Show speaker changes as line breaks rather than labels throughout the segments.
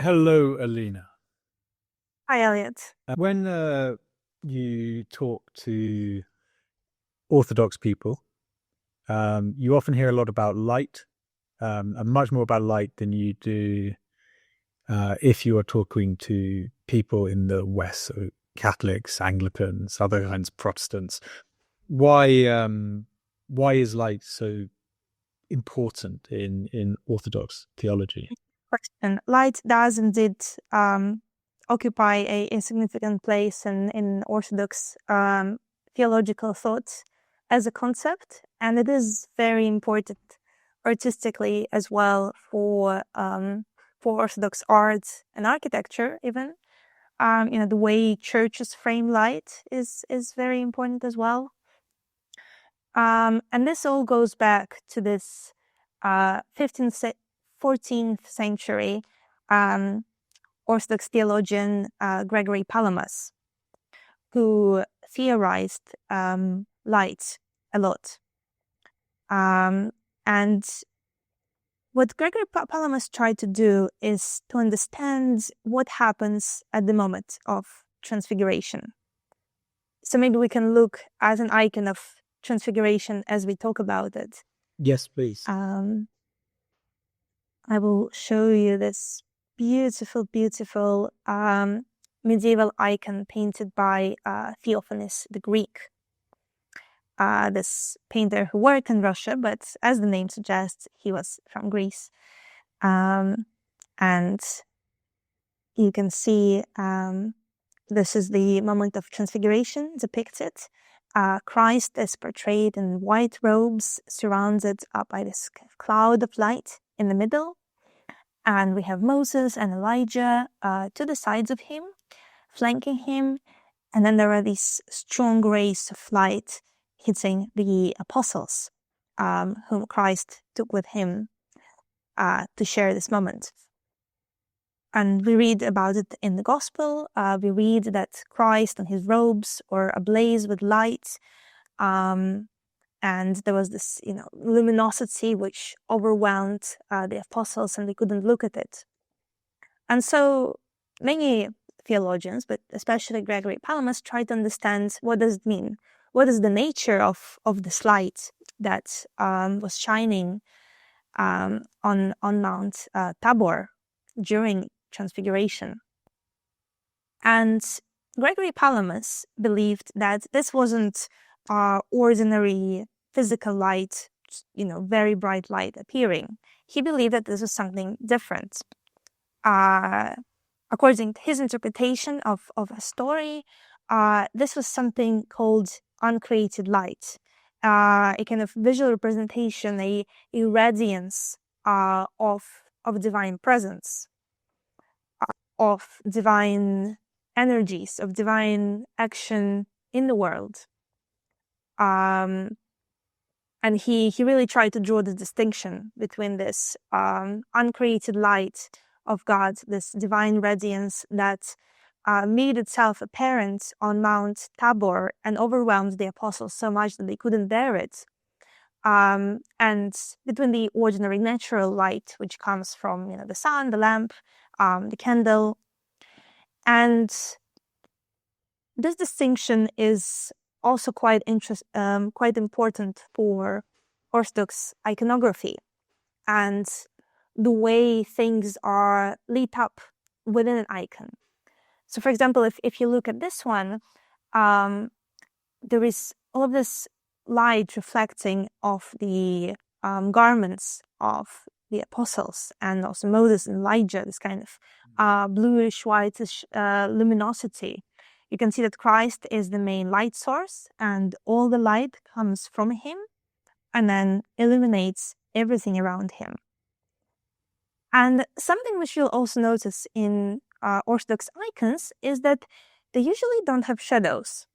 Hello, Alina.
Hi, Elliot.
When you talk to Orthodox people, you often hear a lot about light, and much more about light than you do if you are talking to people in the West, so Catholics, Anglicans, other kinds of Protestants. Why why is light so important in Orthodox theology?
Question. Light does indeed occupy a significant place in Orthodox theological thought as a concept, and it is very important artistically as well for Orthodox art and architecture. Even the way churches frame light is very important as well. And this all goes back to this 15th 14th century Orthodox theologian Gregory Palamas, who theorized light a lot. And what Gregory Palamas tried to do is to understand what happens at the moment of transfiguration. So maybe we can look at an icon of transfiguration as we talk about it.
Yes, please.
I will show you this beautiful medieval icon painted by Theophanes the Greek. This painter who worked in Russia, but as the name suggests, he was from Greece. And you can see this is the moment of transfiguration depicted. Christ is portrayed in white robes, surrounded by this cloud of light in the middle. And we have Moses and Elijah to the sides of him, flanking him. And then there are these strong rays of light hitting the apostles, whom Christ took with him to share this moment. And we read about it in the gospel. We read that Christ and his robes were ablaze with light. And there was this, luminosity which overwhelmed the apostles, and they couldn't look at it. And so many theologians, but especially Gregory Palamas, tried to understand what does it mean. What is the nature of this light that was shining on Mount Tabor during Transfiguration? And Gregory Palamas believed that this wasn't ordinary physical light, very bright light appearing. He believed that this was something different. According to his interpretation of a story, this was something called uncreated light, a kind of visual representation, a radiance of divine presence, of divine energies, of divine action in the world. And he really tried to draw the distinction between this uncreated light of God, this divine radiance that made itself apparent on Mount Tabor and overwhelmed the apostles so much that they couldn't bear it. And between the ordinary natural light, which comes from the sun, the lamp, the candle. And this distinction is also quite important for Orthodox iconography and the way things are lit up within an icon. So, for example, if you look at this one, there is all of this light reflecting off the garments of the apostles and also Moses and Elijah, this kind of bluish, whitish luminosity. You can see that Christ is the main light source, and all the light comes from him and then illuminates everything around him. And something which you'll also notice in Orthodox icons is that they usually don't have shadows.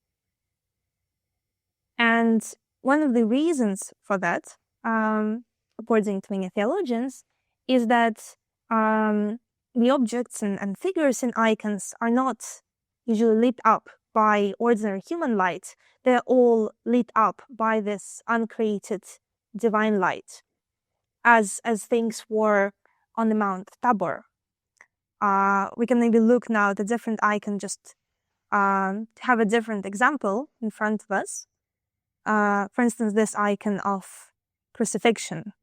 And one of the reasons for that, according to many theologians, is that the objects and figures in icons are not usually lit up by ordinary human light. They're all lit up by this uncreated divine light, as things were on the Mount Tabor. we can maybe look now at a different icon, just to have a different example in front of us. For instance, this icon of crucifixion.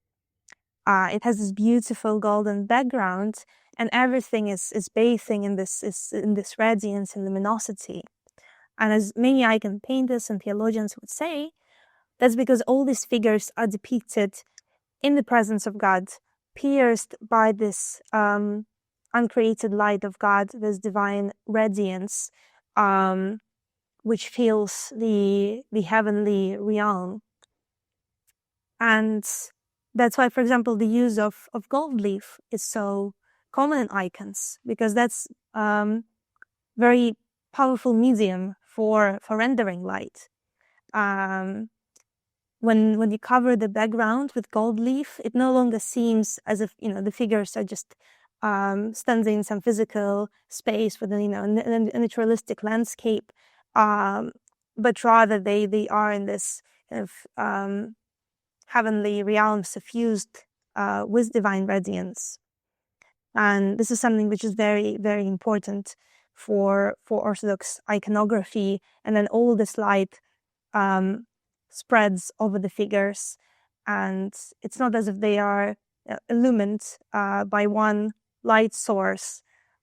It has this beautiful golden background, and everything is bathing in this radiance and luminosity. And as many icon painters and theologians would say, that's because all these figures are depicted in the presence of God, pierced by this uncreated light of God, this divine radiance, which fills the heavenly realm. And that's why, for example, the use of gold leaf is so common in icons, because that's very powerful medium for rendering light. When you cover the background with gold leaf, it no longer seems as if the figures are just standing in some physical space within a naturalistic landscape, but rather they are in this kind of heavenly realm suffused with divine radiance. And this is something which is very, very important for Orthodox iconography. And then all this light spreads over the figures, and it's not as if they are illumined by one light source,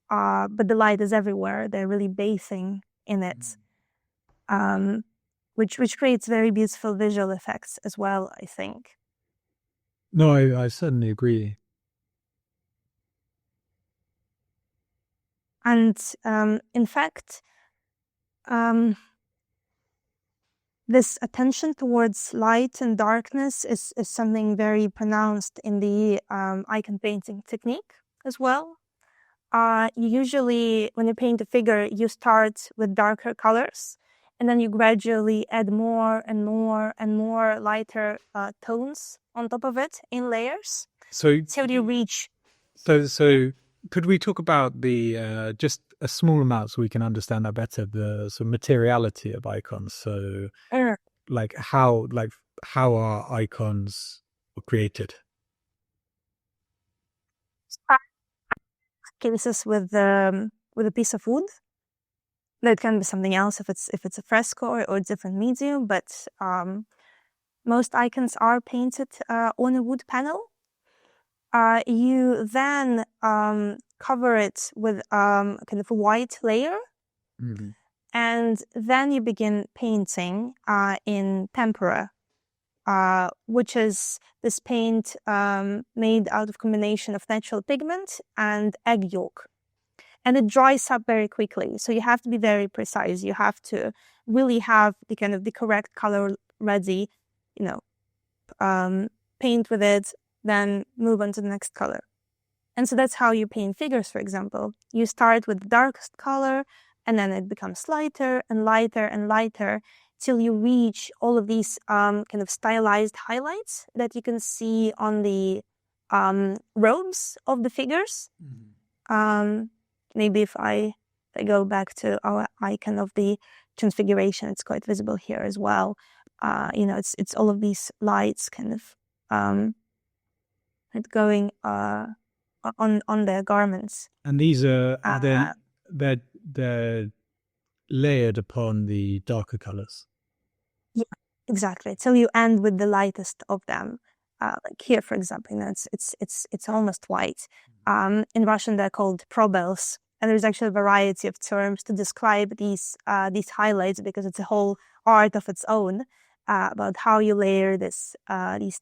but the light is everywhere. They're really bathing in it, which creates very beautiful visual effects as well, I think.
No, I certainly agree.
And in fact, this attention towards light and darkness is something very pronounced in the icon painting technique as well. Usually, when you paint a figure, you start with darker colors, and then you gradually add more and more and more lighter tones on top of it in layers.
So
you reach.
So could we talk about the just a small amount so we can understand that better, the sort of materiality of icons? So like how are icons created?
Cases with a piece of wood. That can be something else if it's a fresco or a different medium, but most icons are painted on a wood panel. You then cover it with kind of a white layer, and then you begin painting in tempera, which is this paint made out of combination of natural pigment and egg yolk. And it dries up very quickly, so you have to be very precise. You have to really have the correct color ready, paint with it, then move on to the next color. And so that's how you paint figures, for example. You start with the darkest color, and then it becomes lighter and lighter and lighter till you reach all of these kind of stylized highlights that you can see on the robes of the figures. Maybe if I go back to our icon of the Transfiguration, it's quite visible here as well. It's all of these lights kind of going on their garments.
And these are they're layered upon the darker colors.
Yeah, exactly. Till you end with the lightest of them. Like here, for example, it's almost white. In Russian, they're called probels, and there's actually a variety of terms to describe these highlights, because it's a whole art of its own about how you layer these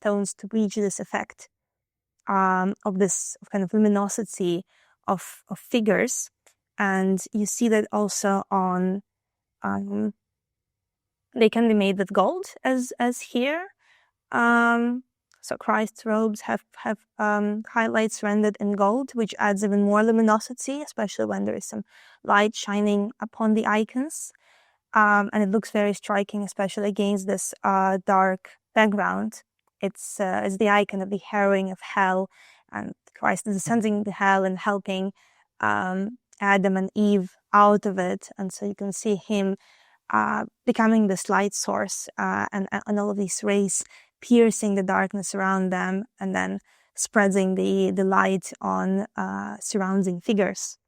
tones to reach this effect of this kind of luminosity of figures. And you see that also on they can be made with gold as here. So Christ's robes have highlights rendered in gold, which adds even more luminosity, especially when there is some light shining upon the icons. And it looks very striking, especially against this dark background. It's the icon of the harrowing of hell, and Christ is ascending to hell and helping Adam and Eve out of it. And so you can see him becoming this light source, and all of these rays piercing the darkness around them, and then spreading the light on surrounding figures.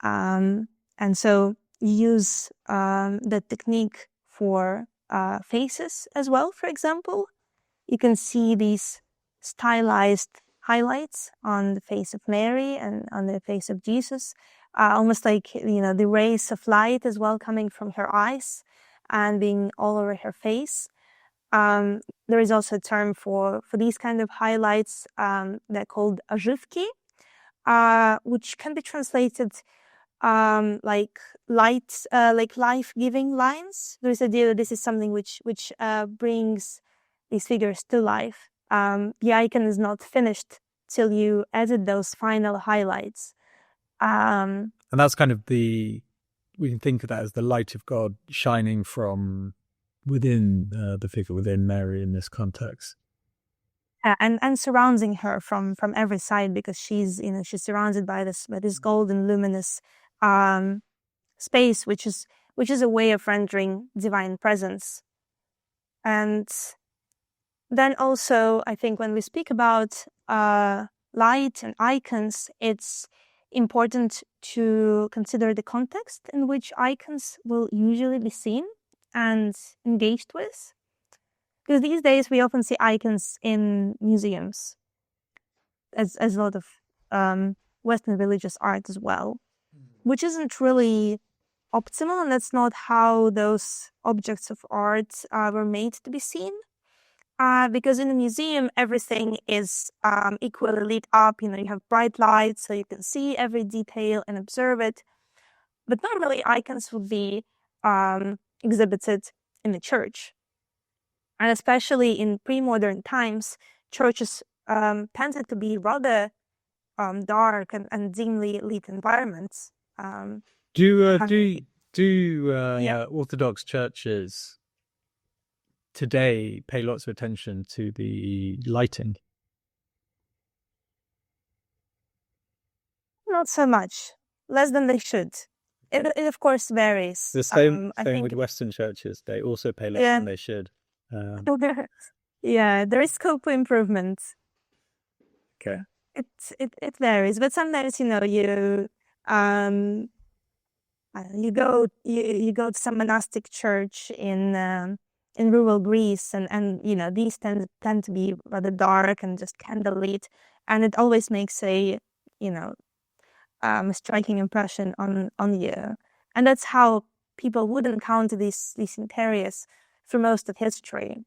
And so you use the technique for faces as well, for example. You can see these stylized highlights on the face of Mary and on the face of Jesus, almost like, the rays of light as well coming from her eyes and being all over her face. There is also a term for these kind of highlights. They're called оживки, which can be translated like light, like life-giving lines. There is a idea that this is something which brings these figures to life. The icon is not finished till you edit those final highlights.
And that's kind of we can think of that as the light of God shining from within the figure, within Mary in this context.
And surrounding her from every side, because she's surrounded by this golden luminous space, which is a way of rendering divine presence. And then also, I think when we speak about light and icons, it's important to consider the context in which icons will usually be seen and engaged with. Because these days we often see icons in museums, as a lot of Western religious art as well, which isn't really optimal, and that's not how those objects of art were made to be seen. Because in a museum, everything is equally lit up. You have bright lights, so you can see every detail and observe it. But normally, icons would be exhibited in the church. And especially in pre-modern times, churches tended to be rather dark and dimly lit environments.
Do Orthodox churches today pay lots of attention to the lighting?
Not so much, less than they should. It of course varies.
The same with Western churches; they also pay less than they should.
Yeah, there is scope for improvement.
Okay.
It varies, but sometimes you go to some monastic church in rural Greece, and these tend to be rather dark and just candlelit, and it always makes a striking impression on you, and that's how people would encounter these interiors for most of history.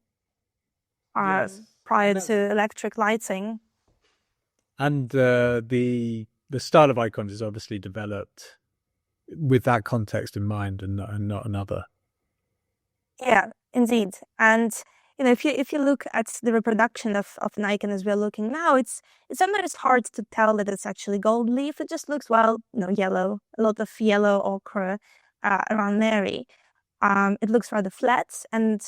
Prior to electric lighting.
And the style of icons is obviously developed with that context in mind and not another.
Yeah, indeed. And if you look at the reproduction of an icon as we're looking now, it's sometimes hard to tell that it's actually gold leaf. It just looks yellow, a lot of yellow ochre around Mary. It looks rather flat, and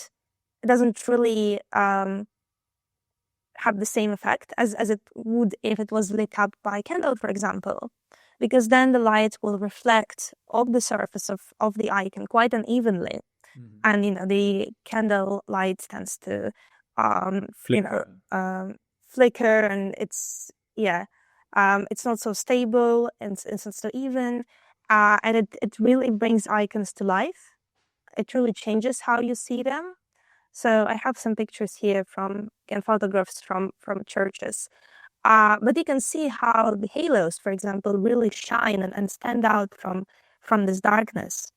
it doesn't really have the same effect as it would if it was lit up by candle, for example, because then the light will reflect off the surface of the icon quite unevenly. And the candle light tends to flicker, and it's not so stable and it's not so even, and it really brings icons to life. It really changes how you see them. So I have some pictures here and photographs from churches. But you can see how the halos, for example, really shine and stand out from this darkness.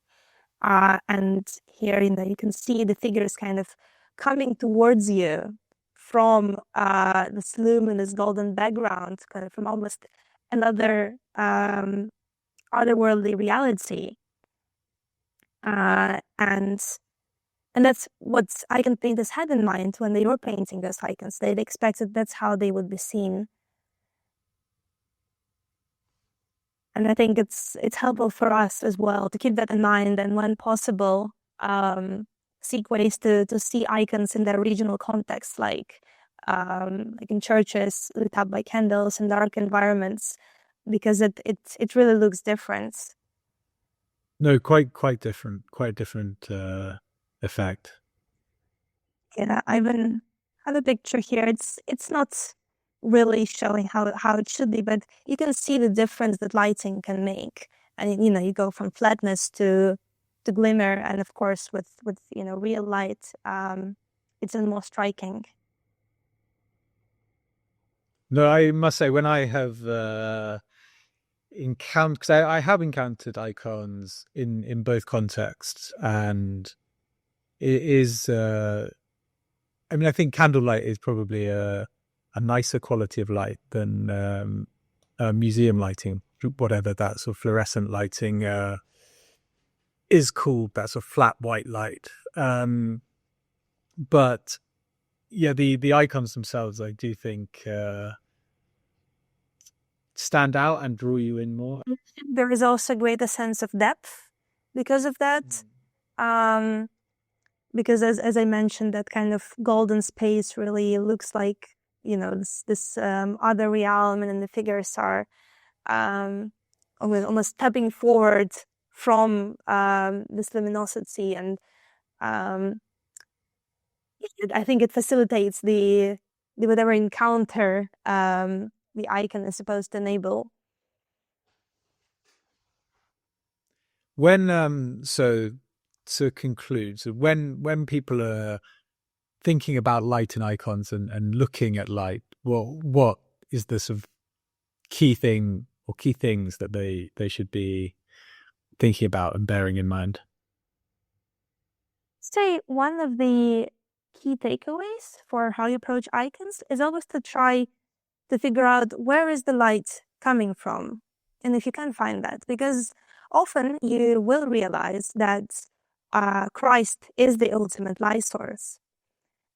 And here you can see the figures kind of coming towards you from this luminous golden background, kind of from almost another otherworldly reality. And that's what icon painters had in mind when they were painting those icons. They expected that's how they would be seen. And I think it's helpful for us as well to keep that in mind, and when possible, seek ways to see icons in their regional context, like in churches lit up by candles in dark environments, because it really looks different.
No, quite different. Quite a different effect.
Yeah, I even have a picture here. It's not really showing how it should be, but you can see the difference that lighting can make. and you go from flatness to glimmer, and of course with real light, it's even more striking.
No, I must say, when I have encountered, because I have encountered icons in both contexts, and it is I mean, I think candlelight is probably a nicer quality of light than museum lighting, whatever that sort of fluorescent lighting is called, that sort of flat white light. But yeah, the icons themselves, I do think, stand out and draw you in more.
There is also a greater sense of depth because of that. Because as I mentioned, that kind of golden space really looks like this other realm, and then the figures are almost stepping forward from this luminosity, and I think it facilitates the whatever encounter the icon is supposed to enable.
When so to conclude, so when people are thinking about light and icons and looking at light, what is the sort of key thing or key things that they should be thinking about and bearing in mind?
Say one of the key takeaways for how you approach icons is always to try to figure out where is the light coming from, and if you can find that, because often you will realize that Christ is the ultimate light source,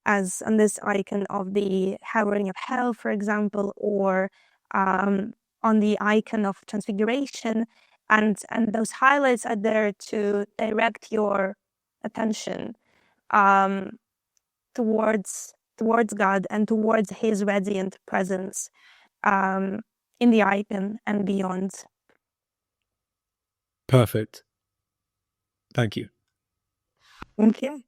as on this icon of the harrowing of hell, for example, or on the icon of transfiguration, and those highlights are there to direct your attention towards God and towards His radiant presence in the icon and beyond.
Perfect. Thank you.
Okay.